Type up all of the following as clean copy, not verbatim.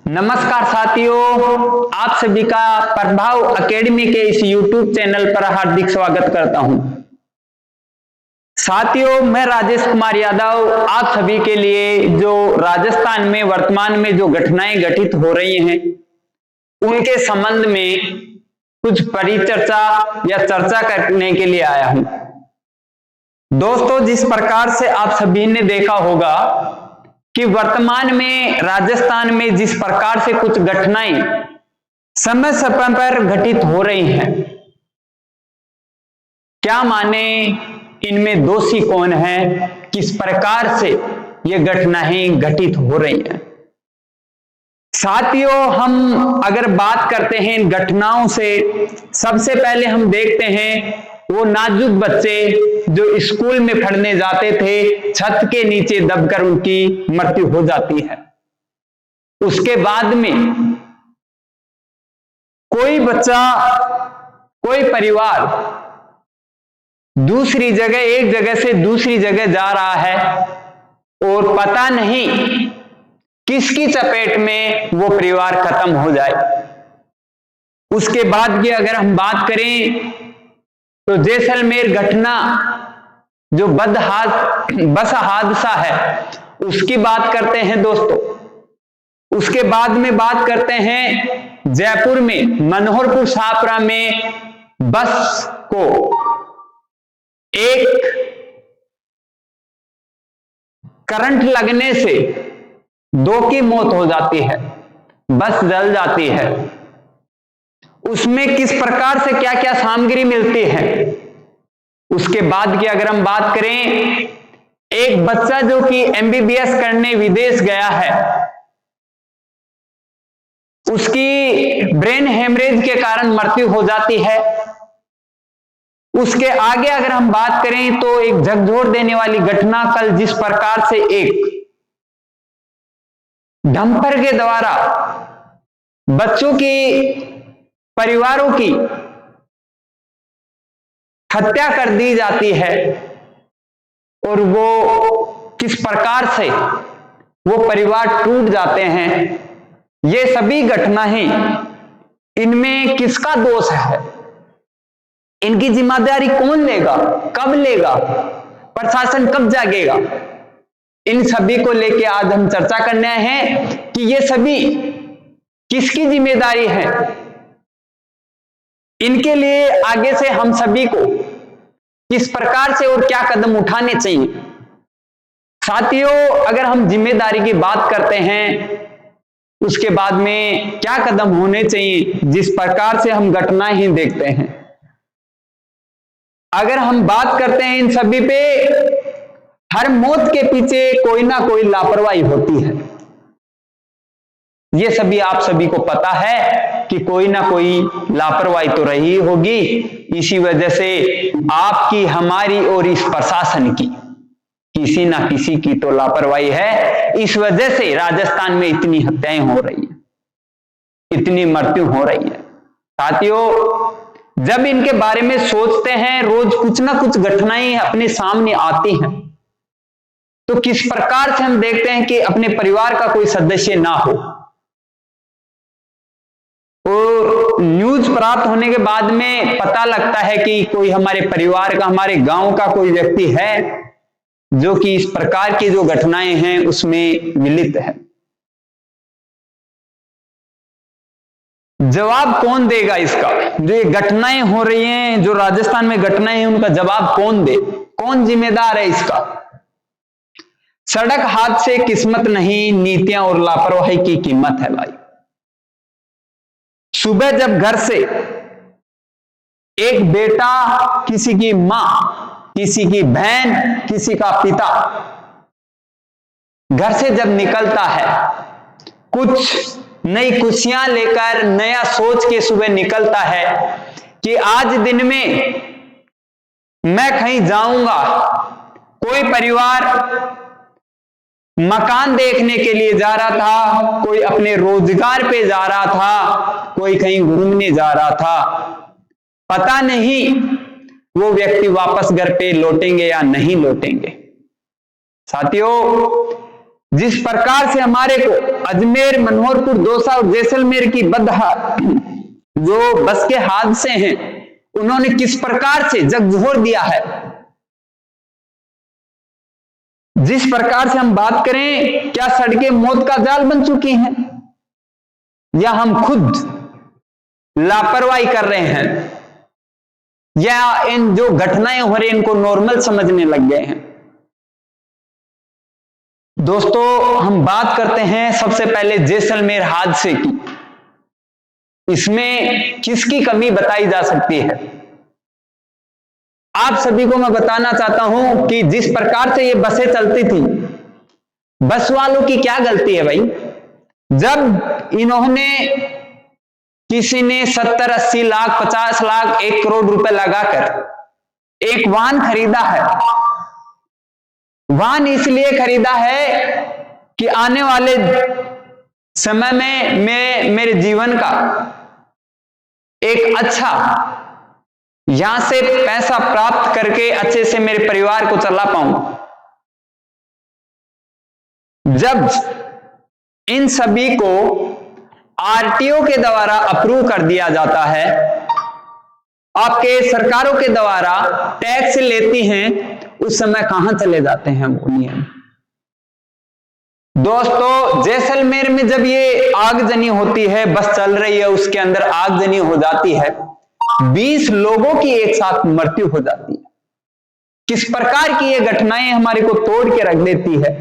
नमस्कार साथियों, आप सभी का प्रभाव एकेडमी के इस YouTube चैनल पर हार्दिक स्वागत करता हूं। साथियों, मैं राजेश कुमार यादव आप सभी के लिए जो राजस्थान में वर्तमान में जो घटनाएं घटित हो रही हैं उनके संबंध में कुछ परिचर्चा या चर्चा करने के लिए आया हूं। दोस्तों, जिस प्रकार से आप सभी ने देखा होगा कि वर्तमान में राजस्थान में जिस प्रकार से कुछ घटनाएं समय समय पर घटित हो रही हैं, क्या माने इनमें दोषी कौन है, किस प्रकार से ये घटनाएं घटित हो रही हैं। साथियों, हम अगर बात करते हैं इन घटनाओं से, सबसे पहले हम देखते हैं वो नाजुक बच्चे जो स्कूल में पढ़ने जाते थे, छत के नीचे दबकर उनकी मृत्यु हो जाती है। उसके बाद में कोई बच्चा, कोई परिवार दूसरी जगह, एक जगह से दूसरी जगह जा रहा है और पता नहीं किसकी चपेट में वो परिवार खत्म हो जाए। उसके बाद की अगर हम बात करें तो जैसलमेर घटना जो बस हादसा है उसकी बात करते हैं दोस्तों। उसके बाद में बात करते हैं जयपुर में मनोहरपुर छापरा में बस को एक करंट लगने से 2 की मौत हो जाती है, बस जल जाती है। उसमें किस प्रकार से क्या क्या सामग्री मिलती है। उसके बाद की अगर हम बात करें, एक बच्चा जो कि MBBS करने विदेश गया है, उसकी ब्रेन हेमरेज के कारण मृत्यु हो जाती है। उसके आगे अगर हम बात करें तो एक झकझोर देने वाली घटना कल जिस प्रकार से एक डंपर के द्वारा बच्चों की, परिवारों की हत्या कर दी जाती है और वो किस प्रकार से वो परिवार टूट जाते हैं, ये सभी घटनाएं, इनमें किसका दोष है, इनकी जिम्मेदारी कौन लेगा, कब लेगा, प्रशासन कब जागेगा, इन सभी को लेके आज हम चर्चा करने हैं कि ये सभी किसकी जिम्मेदारी है। इनके लिए आगे से हम सभी को किस प्रकार से और क्या कदम उठाने चाहिए। साथियों, अगर हम जिम्मेदारी की बात करते हैं, उसके बाद में क्या कदम होने चाहिए, जिस प्रकार से हम घटनाएं ही देखते हैं। अगर हम बात करते हैं इन सभी पे, हर मौत के पीछे कोई ना कोई लापरवाही होती है। ये सभी आप सभी को पता है कि कोई ना कोई लापरवाही तो रही होगी। इसी वजह से आपकी, हमारी और इस प्रशासन की किसी ना किसी की तो लापरवाही है। इस वजह से राजस्थान में इतनी हत्याएं हो रही है, इतनी मृत्यु हो रही है। साथियों, जब इनके बारे में सोचते हैं, रोज कुछ ना कुछ घटनाएं अपने सामने आती हैं, तो किस प्रकार से हम देखते हैं कि अपने परिवार का कोई सदस्य ना हो। और न्यूज प्राप्त होने के बाद में पता लगता है कि कोई हमारे परिवार का, हमारे गांव का कोई व्यक्ति है जो कि इस प्रकार की जो घटनाएं हैं उसमें मिलित है। जवाब कौन देगा इसका? जो ये घटनाएं हो रही हैं, जो राजस्थान में घटनाएं हैं, उनका जवाब कौन दे, कौन जिम्मेदार है इसका? सड़क हादसे किस्मत नहीं, नीतियां और लापरवाही की कीमत है भाई। सुबह जब घर से एक बेटा, किसी की मां, किसी की बहन, किसी का पिता घर से जब निकलता है, कुछ नई खुशियां लेकर, नया सोच के सुबह निकलता है कि आज दिन में मैं कहीं जाऊंगा। कोई परिवार मकान देखने के लिए जा रहा था, कोई अपने रोजगार पे जा रहा था, कोई कहीं घूमने जा रहा था। पता नहीं वो व्यक्ति वापस घर पे लौटेंगे या नहीं लौटेंगे। साथियों, जिस प्रकार से हमारे को अजमेर, मनोहरपुर, दौसा और जैसलमेर की जो बस के हादसे हैं, उन्होंने किस प्रकार से झकझोर दिया है। जिस प्रकार से हम बात करें, क्या सड़कें मौत का जाल बन चुकी हैं या हम खुद लापरवाही कर रहे हैं, या इन जो घटनाएं हो रही इनको नॉर्मल समझने लग गए हैं। दोस्तों, हम बात करते हैं सबसे पहले जैसलमेर हादसे की। इसमें किसकी कमी बताई जा सकती है? आप सभी को मैं बताना चाहता हूं कि जिस प्रकार से ये बसें चलती थी, बस वालों की क्या गलती है भाई? जब इन्होंने, किसी ने 70, 80 लाख, 50 लाख, 1 करोड़ रुपए लगाकर एक वाहन खरीदा है। वाहन इसलिए खरीदा है कि आने वाले समय में मैं मेरे जीवन का एक अच्छा, यहां से पैसा प्राप्त करके अच्छे से मेरे परिवार को चला पाऊंगा। जब इन सभी को आरटीओ के द्वारा अप्रूव कर दिया जाता है, आपके सरकारों के द्वारा टैक्स लेती हैं, उस समय कहां चले जाते हैं वो नियम? दोस्तों, जैसलमेर में जब ये आगजनी होती है, बस चल रही है, उसके अंदर आगजनी हो जाती है, 20 लोगों की एक साथ मृत्यु हो जाती है। किस प्रकार की ये घटनाएं हमारे को तोड़ के रख देती है।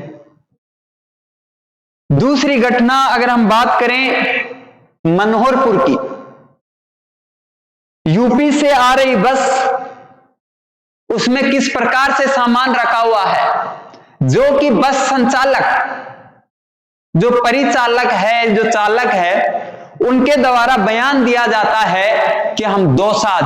दूसरी घटना अगर हम बात करें मनोहरपुर की, यूपी से आ रही बस, उसमें किस प्रकार से सामान रखा हुआ है, जो कि बस संचालक, जो परिचालक है, जो चालक है, उनके द्वारा बयान दिया जाता है कि हम दौसा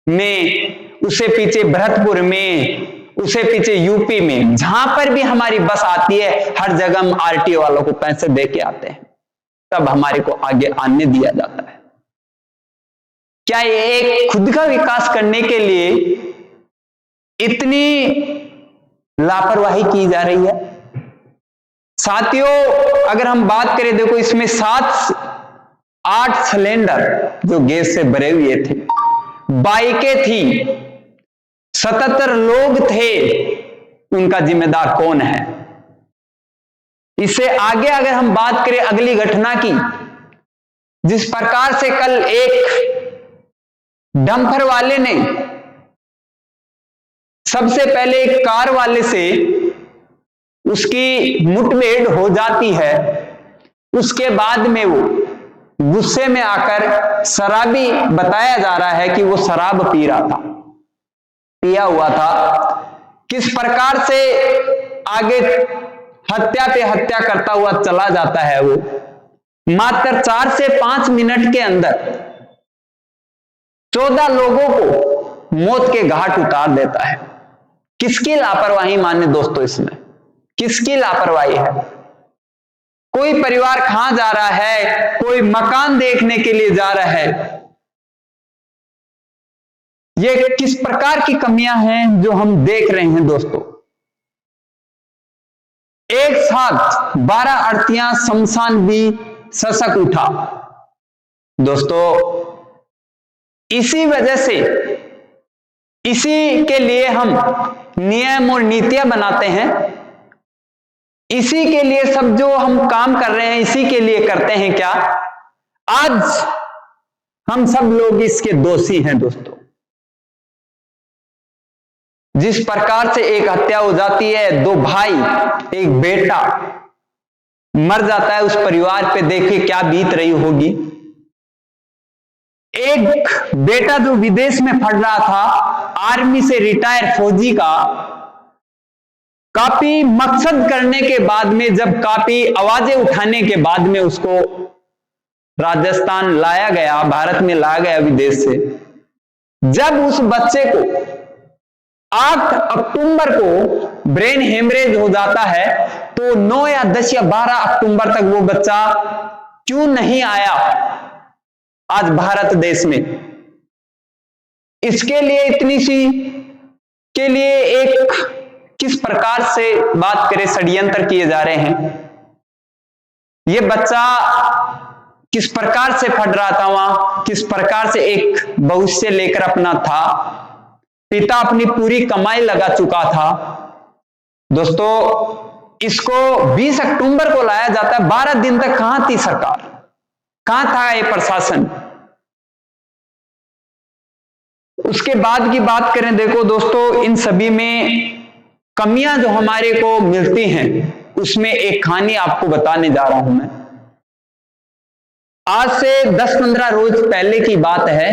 में, उसे पीछे भरतपुर में, उसे पीछे यूपी में, जहां पर भी हमारी बस आती है, हर जगह हम आरटीओ वालों को पैसे दे के आते हैं, तब हमारे को आगे आने दिया जाता है। क्या ये एक खुद का विकास करने के लिए इतनी लापरवाही की जा रही है? साथियों, अगर हम बात करें, देखो इसमें 7-8 सिलेंडर जो गैस से भरे हुए थे, बाइकें थी, 77 लोग थे, उनका जिम्मेदार कौन है? इससे आगे अगर हम बात करें अगली घटना की, जिस प्रकार से कल एक डंपर वाले ने सबसे पहले एक कार वाले से उसकी मुठभेड़ हो जाती है, उसके बाद में वो गुस्से में आकर शराबी बताया जा रहा है कि वो शराब पी रहा था, पिया हुआ था। किस प्रकार से आगे हत्या पे हत्या करता हुआ चला जाता है। वो मात्र 4 से 5 मिनट के अंदर 14 लोगों को मौत के घाट उतार देता है। किसकी लापरवाही माने दोस्तों? इसमें किसकी लापरवाही है? कोई परिवार कहां जा रहा है, कोई मकान देखने के लिए जा रहा है। ये किस प्रकार की कमियां हैं जो हम देख रहे हैं दोस्तों? एक साथ 12 अर्थियां शमशान भी सशक उठा। दोस्तों, इसी वजह से, इसी के लिए हम नियम और नीतियां बनाते हैं, इसी के लिए सब जो हम काम कर रहे हैं, इसी के लिए करते हैं। क्या आज हम सब लोग इसके दोषी हैं दोस्तों? जिस प्रकार से एक हत्या हो जाती है, 2 भाई, एक बेटा मर जाता है, उस परिवार पे देखिए क्या बीत रही होगी। एक बेटा जो विदेश में पढ़ रहा था, आर्मी से रिटायर फौजी का, काफी मकसद करने के बाद में, जब काफी आवाजें उठाने के बाद में उसको राजस्थान लाया गया, भारत में लाया गया विदेश से। जब उस बच्चे को 8 अक्टूबर को ब्रेन हेमरेज हो जाता है, तो 9 या 10 या 12 अक्टूबर तक वो बच्चा क्यों नहीं आया आज भारत देश में? इसके लिए इतनी सी के लिए एक किस प्रकार से बात करें षड्यंत्र किए जा रहे हैं। ये बच्चा किस प्रकार से पढ़ रहा था वहां, किस प्रकार से एक भविष्य लेकर अपना था, पिता अपनी पूरी कमाई लगा चुका था। दोस्तों इसको 20 अक्टूबर को लाया जाता है, 12 दिन तक कहां थी सरकार, कहां था ये प्रशासन। उसके बाद की बात करें, देखो दोस्तों इन सभी में कमियां जो हमारे को मिलती हैं, उसमें एक कहानी आपको बताने जा रहा हूं मैं। आज से 10-15 रोज पहले की बात है,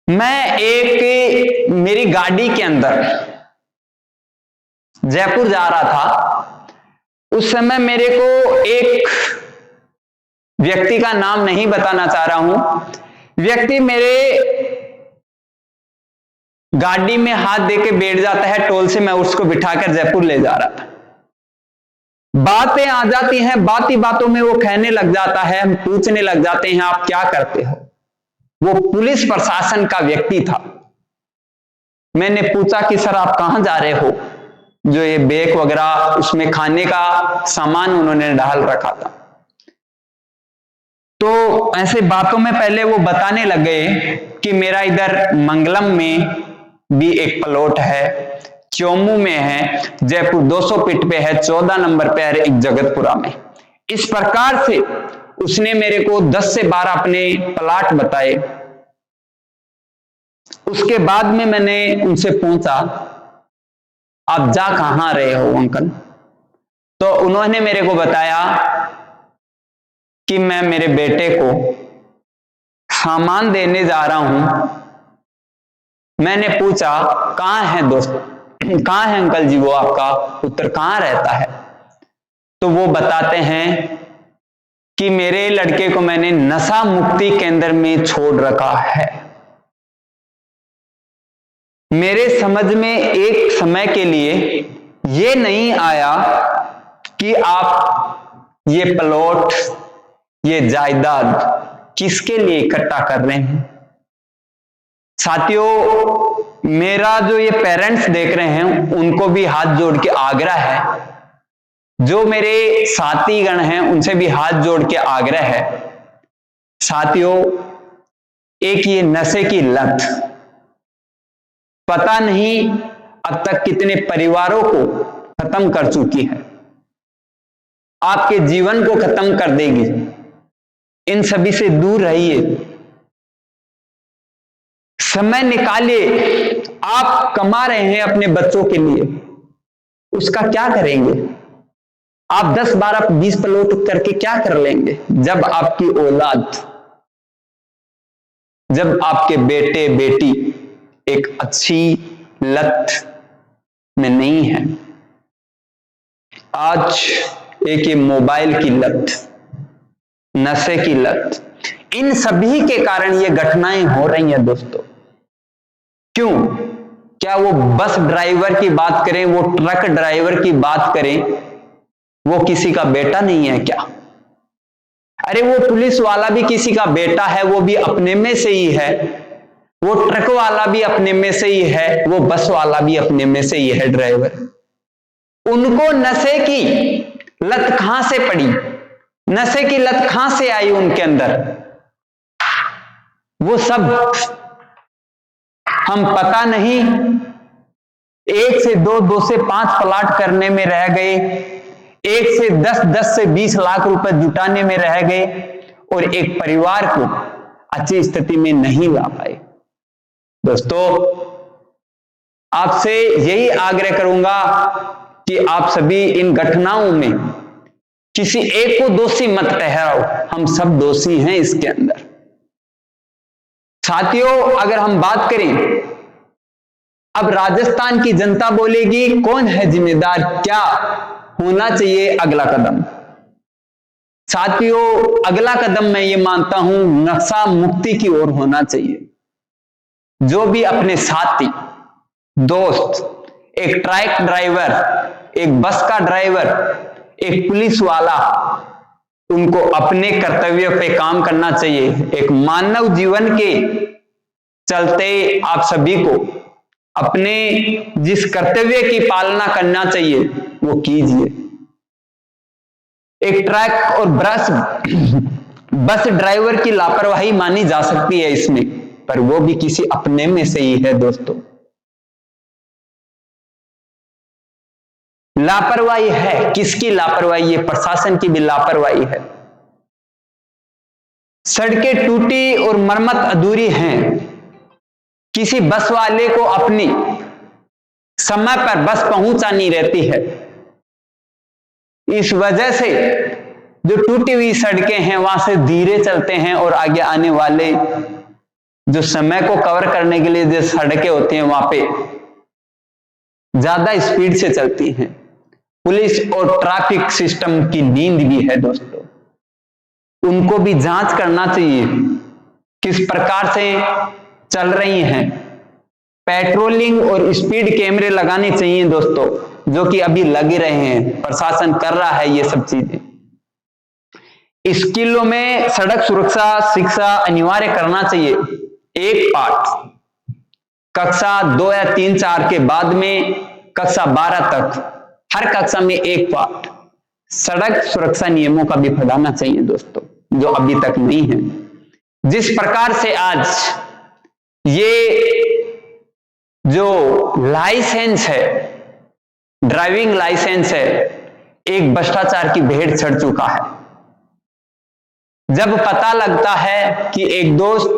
मैं मेरी गाड़ी के अंदर जयपुर जा रहा था। उस समय मेरे को एक व्यक्ति का नाम नहीं बताना चाह रहा हूं, व्यक्ति मेरे गाड़ी में हाथ देके बैठ जाता है टोल से, मैं उसको बिठाकर जयपुर ले जा रहा था। बातें आ जाती हैं, बाती बातों में वो कहने लग जाता है, हम पूछने लग जाते हैं आप क्या करते हो। वो पुलिस प्रशासन का व्यक्ति था। मैंने पूछा कि सर आप कहां जा रहे हो, जो ये बैग वगैरह उसमें खाने का सामान उन्होंने डाल रखा था। तो ऐसे बातों में पहले वो बताने लग गए कि मेरा इधर मंगलम में भी एक प्लॉट है, चोमू में है, जयपुर 200 फीट पे है, 14 नंबर पे है, एक जगतपुरा में। इस प्रकार से उसने मेरे को 10 से 12 अपने प्लाट बताए। उसके बाद में मैंने उनसे पूछा आप जा कहां रहे हो अंकल, तो उन्होंने मेरे को बताया कि मैं मेरे बेटे को सामान देने जा रहा हूं। मैंने पूछा कहां है दोस्त, कहां है अंकल जी वो आपका पुत्र कहां रहता है, तो वो बताते हैं कि मेरे लड़के को मैंने नशा मुक्ति केंद्र में छोड़ रखा है। मेरे समझ में एक समय के लिए ये नहीं आया कि आप ये प्लॉट, ये जायदाद किसके लिए इकट्ठा कर रहे हैं। साथियों मेरा जो ये पेरेंट्स देख रहे हैं उनको भी हाथ जोड़ के आग्रह है, जो मेरे साथी गण हैं उनसे भी हाथ जोड़ के आग्रह है। साथियों एक ये नशे की लत पता नहीं अब तक कितने परिवारों को खत्म कर चुकी है, आपके जीवन को खत्म कर देगी। इन सभी से दूर रहिए, समय निकालिए। आप कमा रहे हैं अपने बच्चों के लिए, उसका क्या करेंगे आप? 10, 12, 20 प्लॉट करके क्या कर लेंगे जब आपकी औलाद, जब आपके बेटे बेटी एक अच्छी लत में नहीं है। आज एक ये मोबाइल की लत, नशे की लत, इन सभी के कारण ये घटनाएं हो रही हैं दोस्तों। क्यों? क्या वो बस ड्राइवर की बात करें, वो ट्रक ड्राइवर की बात करें, वो किसी का बेटा नहीं है क्या? अरे वो पुलिस वाला भी किसी का बेटा है, वो भी अपने में से ही है, वो ट्रक वाला भी अपने में से ही है, वो बस वाला भी अपने में से ही है ड्राइवर। उनको नशे की लत कहां से पड़ी, नशे की लत कहां से आई उनके अंदर, वो सब हम पता नहीं। 1 से 2, 2 से 5 प्लाट करने में रह गए, 1 से 10, 10 से 20 लाख रुपए जुटाने में रह गए और एक परिवार को अच्छी स्थिति में नहीं ला पाए। दोस्तों आपसे यही आग्रह करूंगा कि आप सभी इन घटनाओं में किसी एक को दोषी मत ठहराओ, हम सब दोषी हैं इसके अंदर। साथियों अगर हम बात करें, अब राजस्थान की जनता बोलेगी कौन है जिम्मेदार, क्या होना चाहिए अगला कदम। साथियों अगला कदम मैं ये मानता हूं नशा मुक्ति की ओर होना चाहिए। जो भी अपने साथी, दोस्त, एक ट्रक ड्राइवर, एक बस का ड्राइवर, एक पुलिस वाला, उनको अपने कर्तव्य पे काम करना चाहिए। एक मानव जीवन के चलते आप सभी को अपने जिस कर्तव्य की पालना करना चाहिए वो कीजिए। एक ट्रक और बस ड्राइवर की लापरवाही मानी जा सकती है इसमें, पर वो भी किसी अपने में से ही है दोस्तों। लापरवाही है, किसकी लापरवाही है? प्रशासन की भी लापरवाही है। सड़कें टूटी और मरम्मत अधूरी हैं। किसी बस वाले को अपनी समय पर बस पहुंचा नहीं रहती है। इस वजह से जो टूटी हुई सड़कें हैं वहां से धीरे चलते हैं और आगे आने वाले जो समय को कवर करने के लिए जो सड़कें होती हैं वहां पे ज्यादा स्पीड से चलती हैं। पुलिस और ट्रैफिक सिस्टम की नींद भी है दोस्तों, उनको भी जांच करना चाहिए किस प्रकार से चल रही हैं। पेट्रोलिंग और स्पीड कैमरे लगाने चाहिए दोस्तों, जो कि अभी लगे रहे हैं, प्रशासन कर रहा है ये सब चीजें। स्कूलों में सड़क सुरक्षा शिक्षा अनिवार्य करना चाहिए। एक पाठ कक्षा 2 या 3 4 के बाद में कक्षा 12 तक हर कक्षा में एक पाठ सड़क सुरक्षा नियमों का भी पढ़ाना चाहिए दोस्तों, जो अभी तक नहीं है। जिस प्रकार से आज ये जो लाइसेंस है, ड्राइविंग लाइसेंस है, एक भ्रष्टाचार की भेड़ चढ़ चुका है। जब पता लगता है कि एक दोस्त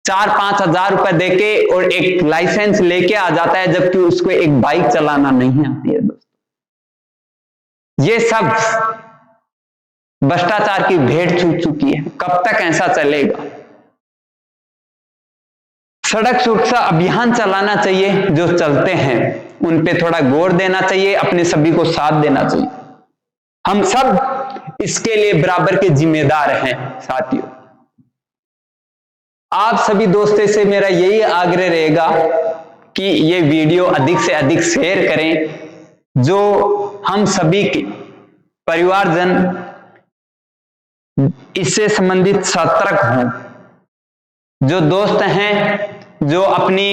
4-5 हजार रुपए देके और एक लाइसेंस लेके आ जाता है, जबकि उसको एक बाइक चलाना नहीं आती है दोस्तों। ये सब भ्रष्टाचार की भेड़ छूट चुकी है। कब तक ऐसा चलेगा? सड़क सुरक्षा अभियान चलाना चाहिए, जो चलते हैं उन पे थोड़ा गौर देना चाहिए, अपने सभी को साथ देना चाहिए। हम सब इसके लिए बराबर के जिम्मेदार हैं साथियों। आप सभी दोस्तों से मेरा यही आग्रह रहेगा कि ये वीडियो अधिक से अधिक शेयर करें, जो हम सभी के परिवारजन इससे संबंधित सतर्क हों। जो दोस्त हैं जो अपनी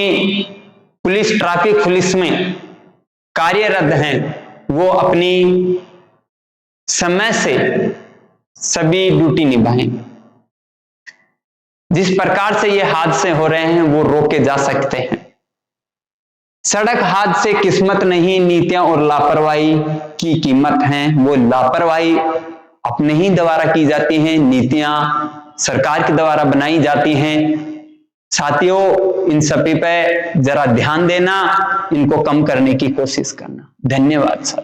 पुलिस ट्रैफिक पुलिस में कार्यरत हैं, वो अपनी समय से सभी ड्यूटी निभाएं। जिस प्रकार से ये हादसे हो रहे हैं वो रोके जा सकते हैं। सड़क हादसे किस्मत नहीं, नीतियां और लापरवाही की कीमत है। वो लापरवाही अपने ही द्वारा की जाती है, नीतियां सरकार के द्वारा बनाई जाती हैं। साथियों, इन सभी पे जरा ध्यान देना, इनको कम करने की कोशिश करना। धन्यवाद साथियों।